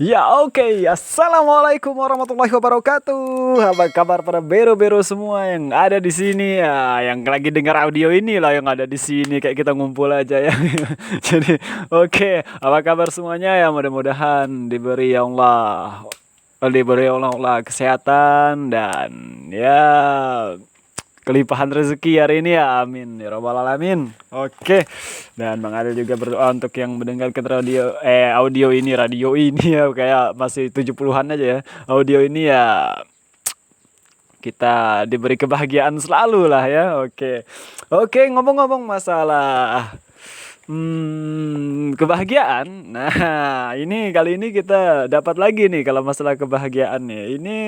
Ya oke, Assalamualaikum warahmatullahi wabarakatuh. Apa kabar para bero-bero semua yang ada di sini ya, yang lagi dengar audio ini lah yang ada di sini kayak kita ngumpul aja ya. Jadi oke, apa kabar semuanya ya mudah-mudahan diberi Allah kesehatan dan ya kelimpahan rezeki hari ini ya, amin ya robbal alamin. Oke, dan Bang Adel juga berdoa untuk yang mendengarkan radio ini ya kayak masih 70-an aja ya. Audio ini ya kita diberi kebahagiaan selalu lah ya. Oke. Oke, ngomong-ngomong masalah kebahagiaan. Nah, ini kali ini kita dapat lagi nih kalau masalah kebahagiaan nih. Ini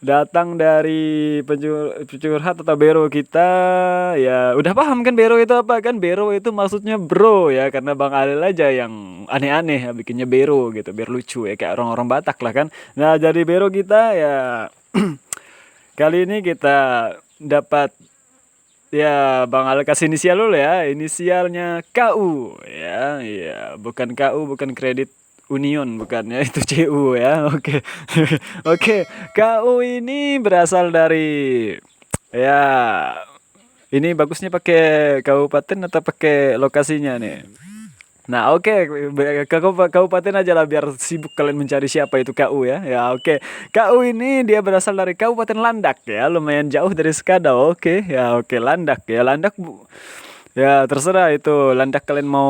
datang dari pencurhat atau bero kita. Ya udah paham kan bero itu apa kan? Bero itu maksudnya bro ya, karena Bang Alil aja yang aneh-aneh ya bikinnya bero gitu biar lucu ya kayak orang-orang Batak lah kan. Nah jadi bero kita ya kali ini kita dapat, ya Bang Alil kasih inisial dulu ya, inisialnya KU ya. Iya, bukan KU, bukan kredit Union, bukan ya, itu CU ya. Oke. Oke, KU ini berasal dari, ya ini bagusnya pakai kabupaten atau pakai lokasinya nih. Nah, oke, ke kabupaten aja lah biar sibuk kalian mencari siapa itu KU ya. Ya, oke. KU ini dia berasal dari Kabupaten Landak ya, lumayan jauh dari Skadau. Oke, ya oke Landak ya. Ya terserah itu Landak kalian mau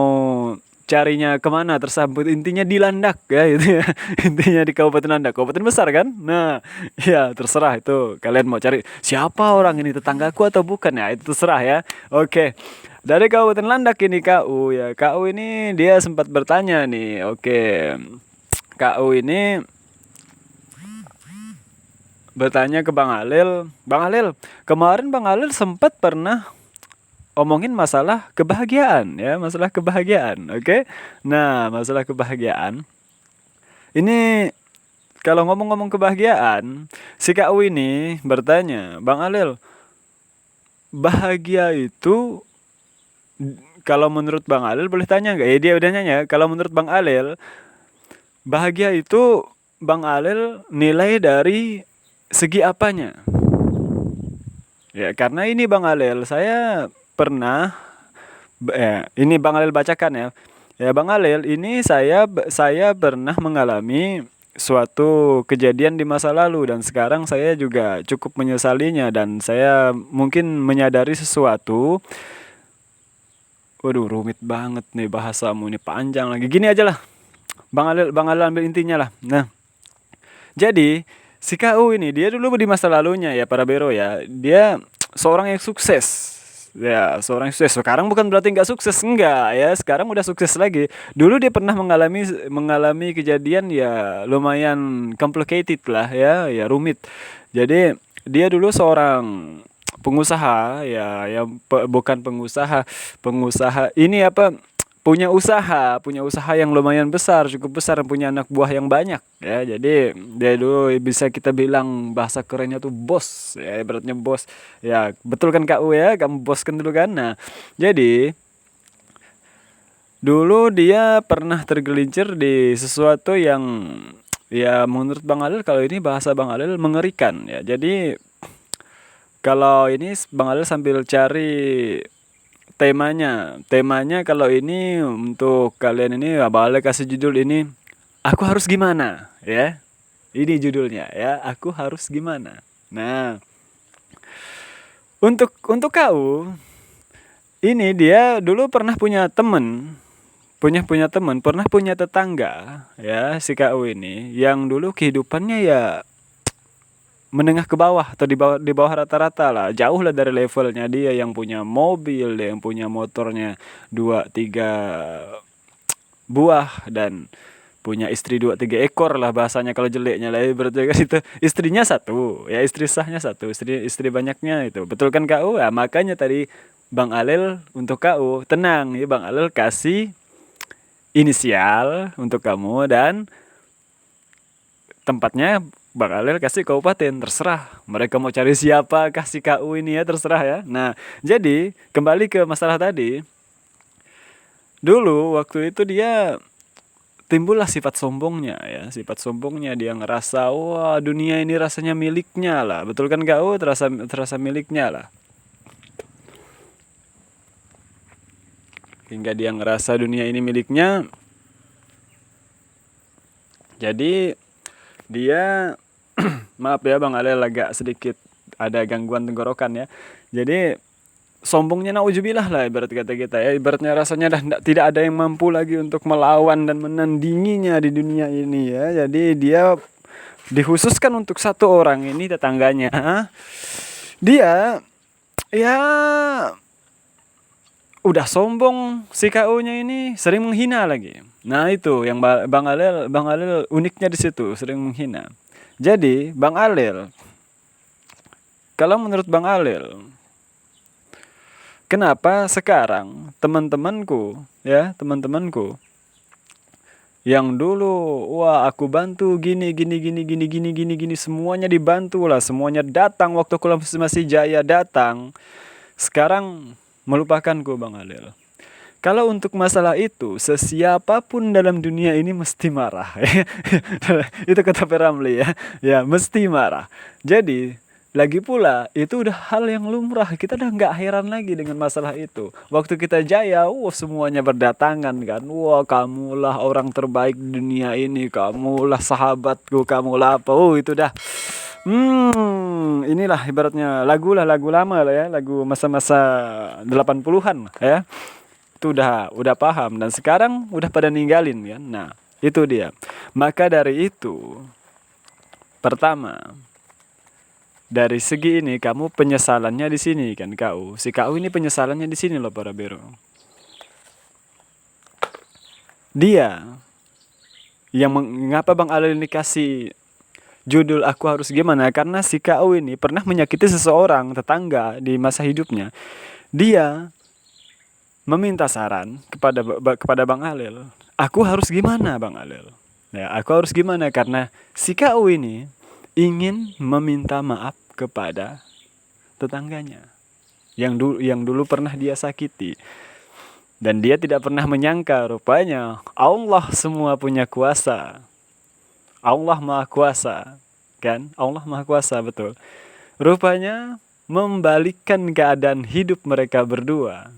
carinya kemana tersambut, intinya di Landak ya itu ya. Intinya di Kabupaten Landak, kabupaten besar kan. Nah ya terserah itu kalian mau cari siapa orang ini, tetanggaku atau bukan ya, itu terserah ya. Oke, dari Kabupaten Landak ini KU ya. KU ini dia sempat bertanya nih. Oke, KU ini bertanya ke Bang Alil. Bang Alil, kemarin Bang Alil sempat pernah omongin masalah kebahagiaan ya, masalah kebahagiaan. Oke. Nah, masalah kebahagiaan. Ini kalau ngomong-ngomong kebahagiaan, si KU ini bertanya, "Bang Alil, bahagia itu kalau menurut Bang Alil boleh tanya nggak?" Ya dia udah nanya, kalau menurut Bang Alil, bahagia itu Bang Alil nilai dari segi apanya? Ya, karena ini Bang Alil, saya pernah ini Bang Alil bacakan ya. Ya Bang Alil, ini saya pernah mengalami suatu kejadian di masa lalu dan sekarang saya juga cukup menyesalinya dan saya mungkin menyadari sesuatu. Waduh, rumit banget nih bahasamu ini, panjang lagi. Gini aja lah. Bang Alil ambil intinya lah. Nah, jadi si KU ini dia dulu di masa lalunya ya para bero ya, dia seorang yang sukses. Ya, seorang yang sukses. Sekarang bukan berarti nggak sukses, enggak ya. Sekarang udah sukses lagi. Dulu dia pernah mengalami kejadian ya lumayan complicated lah ya, ya rumit. Jadi dia dulu seorang pengusaha ya, bukan pengusaha ini apa, punya usaha yang lumayan besar, cukup besar, punya anak buah yang banyak ya. Jadi dia dulu bisa kita bilang bahasa kerennya tuh bos ya, ibaratnya bos ya. Betul kan KU ya, kamu bos kan dulu kan. Nah jadi dulu dia pernah tergelincir di sesuatu yang ya menurut Bang Alil, kalau ini bahasa Bang Alil, mengerikan ya. Jadi kalau ini Bang Alil sambil cari temanya kalau ini untuk kalian ini Bang Alil kasih judul ini, aku harus gimana ya. Ini judulnya ya, aku harus gimana. Nah, untuk kau ini dia dulu pernah punya temen, pernah punya tetangga ya, si KU ini yang dulu kehidupannya ya menengah ke bawah atau di bawah rata-rata lah, jauh lah dari levelnya. Dia yang punya mobil, dia yang punya motornya 2-3 buah dan punya istri 2-3 ekor lah bahasanya kalau jeleknya lah, berarti kan itu istrinya satu ya, istri sahnya satu, istri banyaknya itu, betul kan KU ya. Makanya tadi Bang Alil untuk KU tenang ya, Bang Alil kasih inisial untuk kamu dan tempatnya Bang Alil kasih kabupaten, terserah mereka mau cari siapa, kasih KU ini ya, terserah ya. Nah jadi kembali ke masalah tadi, dulu waktu itu dia timbullah sifat sombongnya ya, sifat sombongnya. Dia ngerasa wah dunia ini rasanya miliknya lah, betul kan kau? Terasa miliknya lah, hingga dia ngerasa dunia ini miliknya. Jadi dia maaf ya Bang Alel, agak sedikit ada gangguan tenggorokan ya. Jadi sombongnya nauzubillah lah ibarat kata kita ya. Ibaratnya rasanya tidak ada yang mampu lagi untuk melawan dan menandinginya di dunia ini ya. Jadi dia dikhususkan untuk satu orang ini tetangganya. Dia ya udah sombong si KU-nya ini, sering menghina lagi. Nah itu yang Bang Alel uniknya di situ, sering menghina. Jadi Bang Alel, kalau menurut Bang Alel, kenapa sekarang teman-temanku yang dulu wah aku bantu gini semuanya dibantu lah, semuanya datang waktu aku masih jaya datang, sekarang melupakanku Bang Alel. Kalau untuk masalah itu, sesiapapun dalam dunia ini mesti marah. Itu kata Peramli ya. Ya, mesti marah. Jadi, lagi pula, itu udah hal yang lumrah. Kita udah nggak heran lagi dengan masalah itu. Waktu kita jaya, semuanya berdatangan kan. Wah, kamulah orang terbaik di dunia ini. Kamulah sahabatku, kamulah apa. Itu dah. Inilah ibaratnya lagu lama lah ya. Lagu masa-masa 80-an ya. Itu udah paham, dan sekarang udah pada ninggalin kan. Nah itu dia. Maka dari itu, pertama dari segi ini kamu penyesalannya di sini kan, si KU ini penyesalannya di sini loh para bero. Dia yang mengapa Bang Alel ini kasih judul aku harus gimana, karena si KU ini pernah menyakiti seseorang tetangga di masa hidupnya. Dia meminta saran kepada Bang Alel. Aku harus gimana Bang Alel? Ya, aku harus gimana karena si KU ini ingin meminta maaf kepada tetangganya yang dulu pernah dia sakiti. Dan dia tidak pernah menyangka rupanya Allah semua punya kuasa. Allah Maha Kuasa, kan? Allah Maha Kuasa, betul. Rupanya membalikkan keadaan hidup mereka berdua.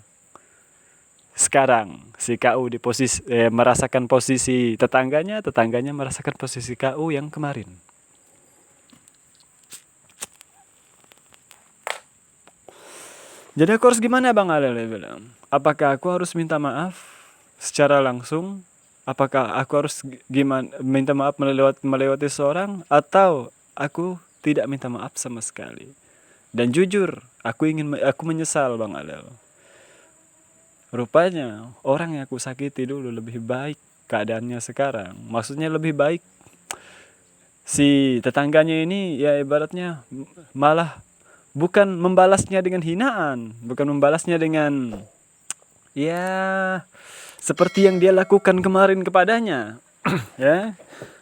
Sekarang si KU di posisi merasakan posisi tetangganya merasakan posisi KU yang kemarin. Jadi aku harus gimana Bang Alel bilang? Apakah aku harus minta maaf secara langsung? Apakah aku harus minta maaf melewati seorang, atau aku tidak minta maaf sama sekali? Dan jujur, aku menyesal Bang Alel. Rupanya orang yang aku sakiti dulu lebih baik keadaannya sekarang. Maksudnya lebih baik. Si tetangganya ini ya ibaratnya malah bukan membalasnya dengan hinaan, bukan membalasnya dengan ya seperti yang dia lakukan kemarin kepadanya.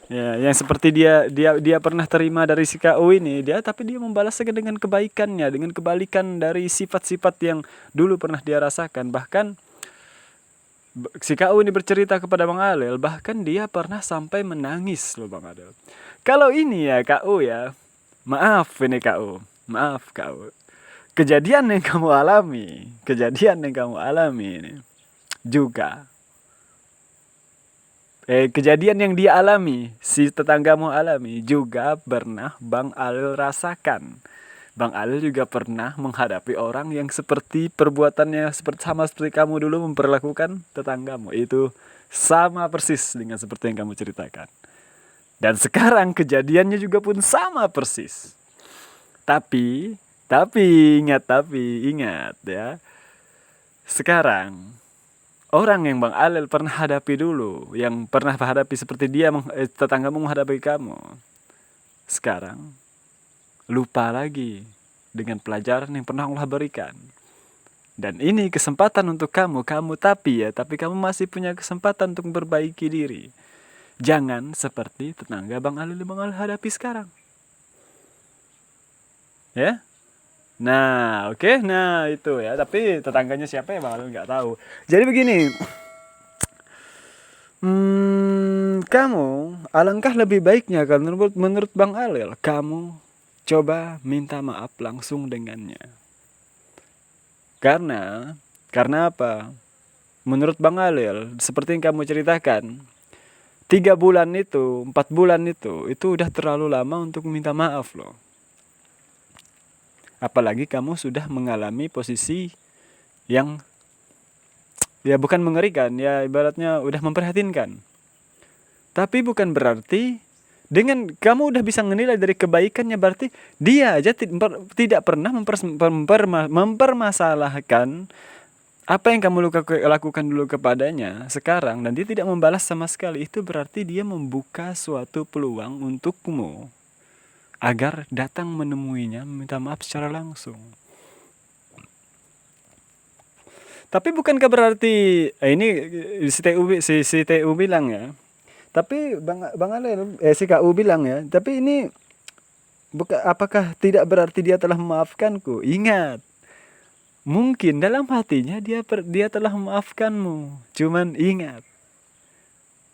Ya, yang seperti dia pernah terima dari si KU ini, tapi dia membalasnya dengan kebaikannya, dengan kebalikan dari sifat-sifat yang dulu pernah dia rasakan. Bahkan si KU ini bercerita kepada Bang Alel, bahkan dia pernah sampai menangis loh Bang Alel. Kalau ini ya KU ya, maaf ini KU, maaf KU. Kejadian yang kamu alami ini juga kejadian yang dia alami, si tetanggamu alami juga pernah Bang Alel rasakan. Bang Alel juga pernah menghadapi orang yang seperti perbuatannya sama seperti kamu dulu memperlakukan tetanggamu. Itu sama persis dengan seperti yang kamu ceritakan. Dan sekarang kejadiannya juga pun sama persis. Tapi ingat ya. Sekarang orang yang Bang Alel pernah hadapi dulu, yang pernah hadapi seperti dia tetanggamu menghadapi kamu, sekarang lupa lagi dengan pelajaran yang pernah Allah berikan. Dan ini kesempatan untuk kamu tapi kamu masih punya kesempatan untuk memperbaiki diri. Jangan seperti tetangga Bang Alel hadapi sekarang. Ya? Nah, oke. Nah, itu ya. Tapi tetangganya siapa ya Bang Alel nggak tahu. Jadi begini. kamu alangkah lebih baiknya kan menurut Bang Alil, kamu coba minta maaf langsung dengannya. Karena apa? Menurut Bang Alil, seperti yang kamu ceritakan, 3 bulan itu, 4 bulan itu udah terlalu lama untuk minta maaf loh. Apalagi kamu sudah mengalami posisi yang ya bukan mengerikan, ya ibaratnya udah memprihatinkan. Tapi bukan berarti dengan kamu udah bisa menilai dari kebaikannya, berarti dia aja tidak pernah mempermasalahkan apa yang kamu lakukan dulu kepadanya sekarang, dan dia tidak membalas sama sekali. Itu berarti dia membuka suatu peluang untukmu agar datang menemuinya, meminta maaf secara langsung. Tapi bukankah berarti ini si TU bilang ya. Tapi Bang Ale si KU bilang ya, tapi ini apakah tidak berarti dia telah memaafkanku? Ingat, mungkin dalam hatinya dia telah memaafkanmu. Cuman ingat,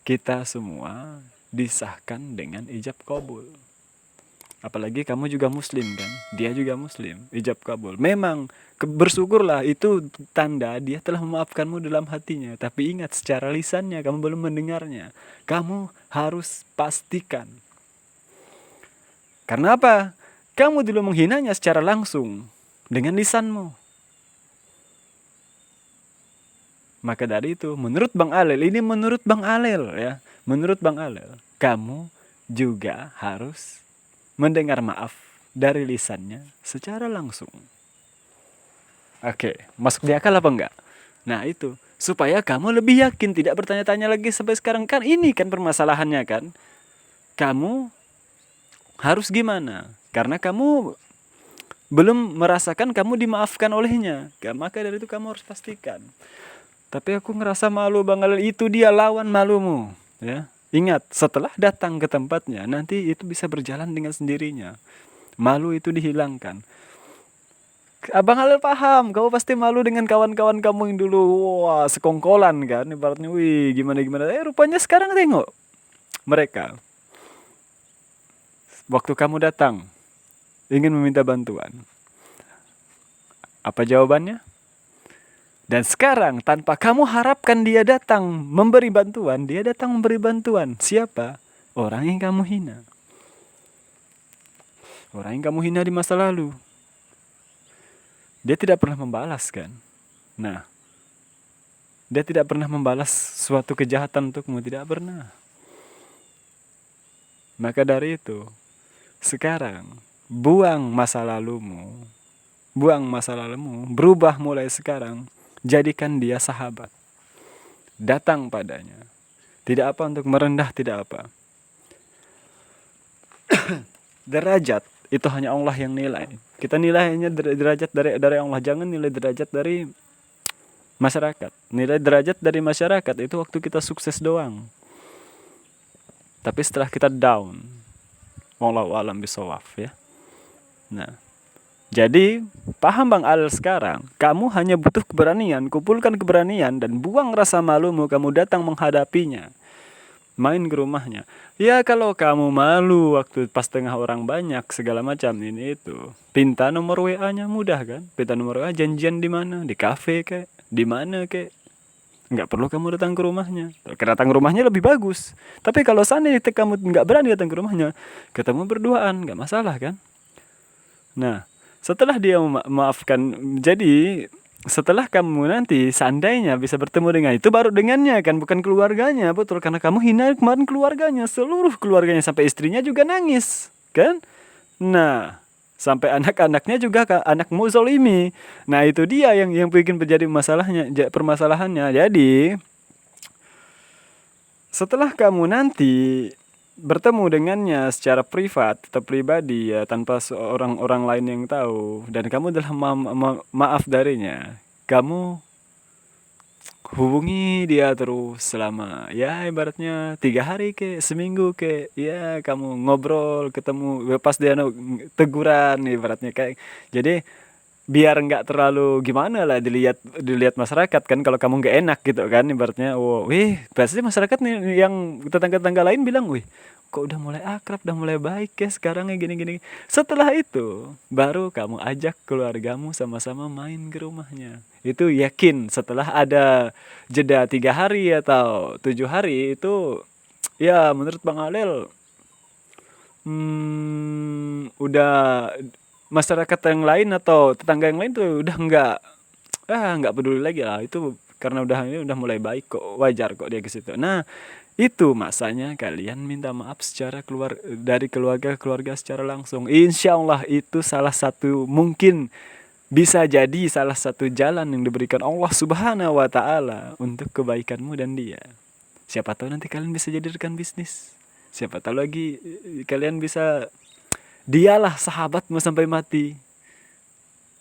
kita semua disahkan dengan ijab qabul. Apalagi kamu juga muslim kan, dia juga muslim, ijab kabul. Memang bersyukurlah, itu tanda dia telah memaafkanmu dalam hatinya. Tapi ingat, secara lisannya kamu belum mendengarnya. Kamu harus pastikan. Karena apa? Kamu dulu menghinanya secara langsung dengan lisanmu. Maka dari itu, menurut Bang Alil, ini menurut Bang Alil ya, menurut Bang Alil, kamu juga harus mendengar maaf dari lisannya secara langsung. Oke, masuk di akal apa enggak? Nah itu, supaya kamu lebih yakin, tidak bertanya-tanya lagi sampai sekarang. Kan ini kan permasalahannya kan. Kamu harus gimana? Karena kamu belum merasakan kamu dimaafkan olehnya. Maka dari itu kamu harus pastikan. Tapi aku ngerasa malu Bang Alil, itu dia lawan malumu ya. Ingat, setelah datang ke tempatnya, nanti itu bisa berjalan dengan sendirinya. Malu itu dihilangkan. Abang Halil paham, kamu pasti malu dengan kawan-kawan kamu yang dulu, wah, sekongkolan kan, ibaratnya, wih, gimana-gimana. Rupanya sekarang tengok mereka. Waktu kamu datang, ingin meminta bantuan. Apa jawabannya? Dan sekarang tanpa kamu harapkan dia datang memberi bantuan, dia datang memberi bantuan. Siapa? Orang yang kamu hina. Orang yang kamu hina di masa lalu. Dia tidak pernah membalas kan? Nah, dia tidak pernah membalas suatu kejahatan untukmu, tidak pernah. Maka dari itu, sekarang buang masa lalumu, berubah mulai sekarang. Jadikan dia sahabat. Datang padanya. Tidak apa untuk merendah, tidak apa. Derajat itu hanya Allah yang nilai. Kita nilainya derajat dari Allah. Jangan nilai derajat dari masyarakat. Nilai derajat dari masyarakat itu waktu kita sukses doang. Tapi setelah kita down, wallahu a'lam bishawab ya. Nah, jadi, paham Bang Al sekarang, kamu hanya butuh keberanian, kumpulkan keberanian dan buang rasa malumu, kamu datang menghadapinya. Main ke rumahnya. Ya kalau kamu malu waktu pas tengah orang banyak segala macam ini itu, pinta nomor WA-nya mudah kan? Pinta nomor WA, janjian di mana? Di kafe kek? Di mana kek? Nggak perlu kamu datang ke rumahnya. Karena datang ke rumahnya lebih bagus. Tapi kalau seandainya kamu nggak berani datang ke rumahnya, ketemu berduaan, nggak masalah kan? Nah, setelah dia memaafkan, jadi setelah kamu nanti seandainya bisa bertemu dengan itu, baru dengannya kan, bukan keluarganya, betul, karena kamu hina kemarin keluarganya, seluruh keluarganya sampai istrinya juga nangis kan. Nah, sampai anak-anaknya juga anakmu zolimi. Nah itu dia yang bikin menjadi permasalahannya. Jadi setelah kamu nanti bertemu dengannya secara privat atau pribadi ya, tanpa orang lain yang tahu, dan kamu telah maaf darinya, kamu hubungi dia terus selama ya ibaratnya 3 hari ke seminggu ke, ya kamu ngobrol, ketemu pas dia teguran ibaratnya kayak. Jadi biar nggak terlalu gimana lah dilihat dilihat masyarakat kan, kalau kamu nggak enak gitu kan ibaratnya, oh wih pasti masyarakat nih yang tetangga-tetangga lain bilang, wih kok udah mulai akrab, udah mulai baik ya sekarang ya gini-gini. Setelah itu baru kamu ajak keluargamu sama-sama main ke rumahnya. Itu yakin setelah ada jeda 3 hari atau 7 hari itu, ya menurut Bang Alel, udah masyarakat yang lain atau tetangga yang lain tuh udah nggak peduli lagi lah itu, karena ini udah mulai baik kok, wajar kok dia ke situ. Nah, itu masanya kalian minta maaf secara dari keluarga ke keluarga secara langsung. Insya Allah itu salah satu, mungkin bisa jadi salah satu jalan yang diberikan Allah Subhanahu wa taala untuk kebaikanmu dan dia. Siapa tahu nanti kalian bisa jadi rekan bisnis. Siapa tahu lagi kalian bisa, dialah sahabatmu sampai mati.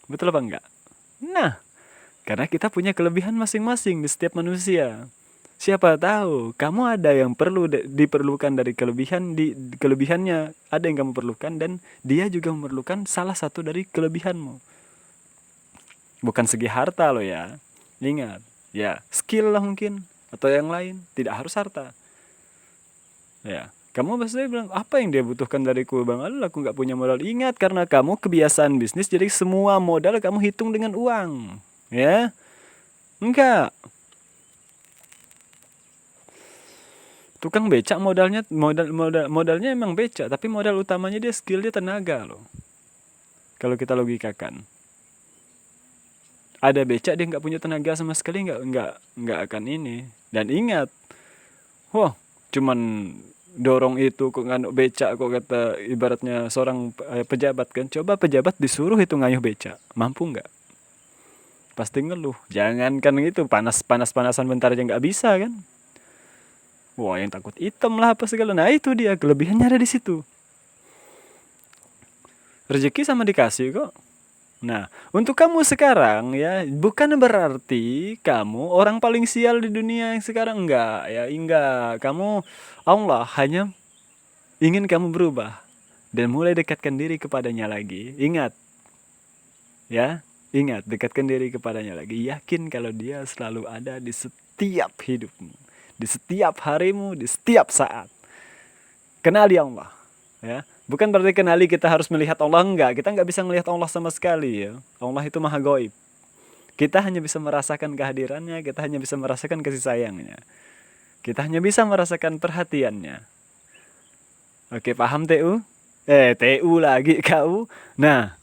Betul apa enggak? Nah, karena kita punya kelebihan masing-masing di setiap manusia. Siapa tahu kamu ada yang perlu diperlukan dari kelebihannya, ada yang kamu perlukan dan dia juga memerlukan salah satu dari kelebihanmu. Bukan segi harta loh ya. Ingat, ya skill lah mungkin atau yang lain, tidak harus harta. Ya, kamu pasti bilang, apa yang dia butuhkan dariku Bang Alul, aku nggak punya modal. Ingat, karena kamu kebiasaan bisnis, jadi semua modal kamu hitung dengan uang. Ya, enggak. Tukang becak modalnya emang becak, tapi modal utamanya dia skill, dia tenaga loh. Kalau kita logikakan. Ada becak dia nggak punya tenaga sama sekali, nggak akan ini. Dan ingat, wah, cuman dorong itu kok nganu becak kok, kata ibaratnya seorang pejabat kan, coba pejabat disuruh itu ngayuh becak, mampu nggak? Pasti ngeluh. Jangankan itu, panasan bentar aja nggak bisa kan. Wah, yang takut hitam lah apa segala. Nah itu dia kelebihannya, ada di situ. Rezeki sama dikasih kok. Nah, untuk kamu sekarang ya, bukan berarti kamu orang paling sial di dunia yang sekarang, enggak ya, enggak. Allah hanya ingin kamu berubah dan mulai dekatkan diri kepadanya lagi. Ingat, ya, ingat, dekatkan diri kepadanya lagi. Yakin kalau dia selalu ada di setiap hidupmu, di setiap harimu, di setiap saat. Kenali Allah, ya. Bukan berarti kenali kita harus melihat Allah, enggak. Kita enggak bisa melihat Allah sama sekali ya. Allah itu maha gaib. Kita hanya bisa merasakan kehadirannya, kita hanya bisa merasakan kasih sayangnya. Kita hanya bisa merasakan perhatiannya. Oke, paham TU? TU lagi kau. Nah,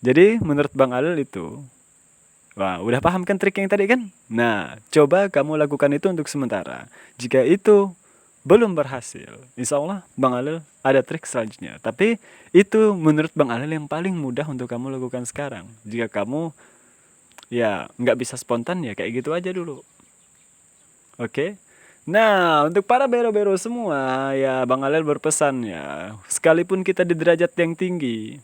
jadi menurut Bang Alil itu, wah, udah paham kan trik yang tadi kan? Nah, coba kamu lakukan itu untuk sementara. Jika itu belum berhasil, insya Allah Bang Alil ada trik selanjutnya. Tapi itu menurut Bang Alil yang paling mudah untuk kamu lakukan sekarang. Jika kamu ya nggak bisa spontan, ya kayak gitu aja dulu. Oke? Nah, untuk para bero-bero semua, ya Bang Alil berpesan ya, sekalipun kita di derajat yang tinggi,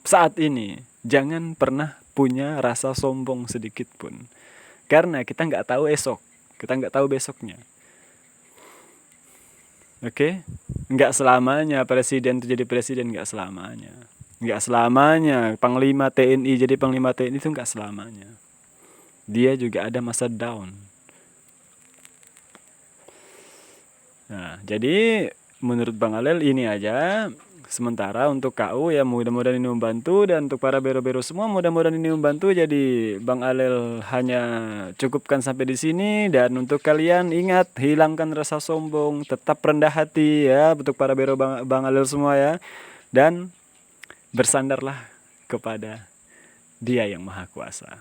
saat ini jangan pernah punya rasa sombong sedikit pun. Karena kita nggak tahu esok, kita nggak tahu besoknya. Oke, nggak selamanya presiden itu jadi presiden, nggak selamanya. Nggak selamanya panglima TNI jadi panglima TNI, itu nggak selamanya. Dia juga ada masa down. Nah, jadi menurut Bang Alel ini aja sementara untuk KU ya, mudah-mudahan ini membantu, dan untuk para bero-bero semua mudah-mudahan ini membantu. Jadi Bang Alel hanya cukupkan sampai di sini, dan untuk kalian ingat, hilangkan rasa sombong, tetap rendah hati ya untuk para bero Bang Alel semua ya, dan bersandarlah kepada Dia yang Maha Kuasa,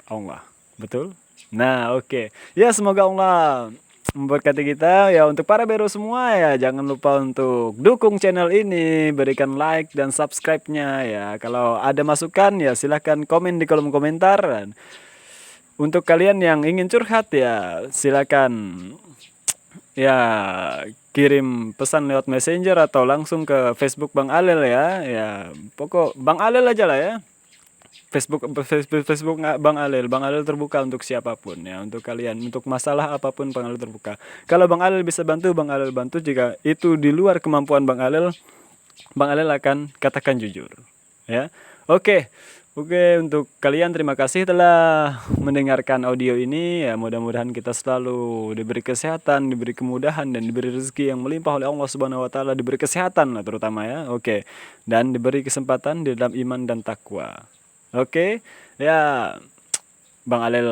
Allah. Betul? Nah, oke. Ya, semoga Allah memberkati kita ya. Untuk para bero semua ya, jangan lupa untuk dukung channel ini, berikan like dan subscribe-nya ya. Kalau ada masukan ya silahkan komen di kolom komentar. Dan untuk kalian yang ingin curhat ya silakan ya kirim pesan lewat Messenger atau langsung ke Facebook Bang Alel ya. Ya, pokok Bang Alel aja lah ya. Facebook Bang Alel terbuka untuk siapapun ya, untuk kalian, untuk masalah apapun Bang Alel terbuka. Kalau Bang Alel bisa bantu, Bang Alel bantu. Jika itu di luar kemampuan Bang Alel akan katakan jujur ya. Oke. Oke, untuk kalian terima kasih telah mendengarkan audio ini ya, mudah-mudahan kita selalu diberi kesehatan, diberi kemudahan dan diberi rezeki yang melimpah oleh Allah Subhanahu wa taala, diberi kesehatan lah terutama ya. Oke. Dan diberi kesempatan di dalam iman dan takwa. Oke. Ya, Bang Alel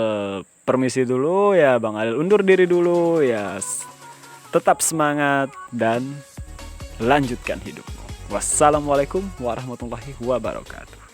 permisi dulu ya, Bang Alel undur diri dulu ya. Tetap semangat dan lanjutkan hidupmu. Wassalamualaikum warahmatullahi wabarakatuh.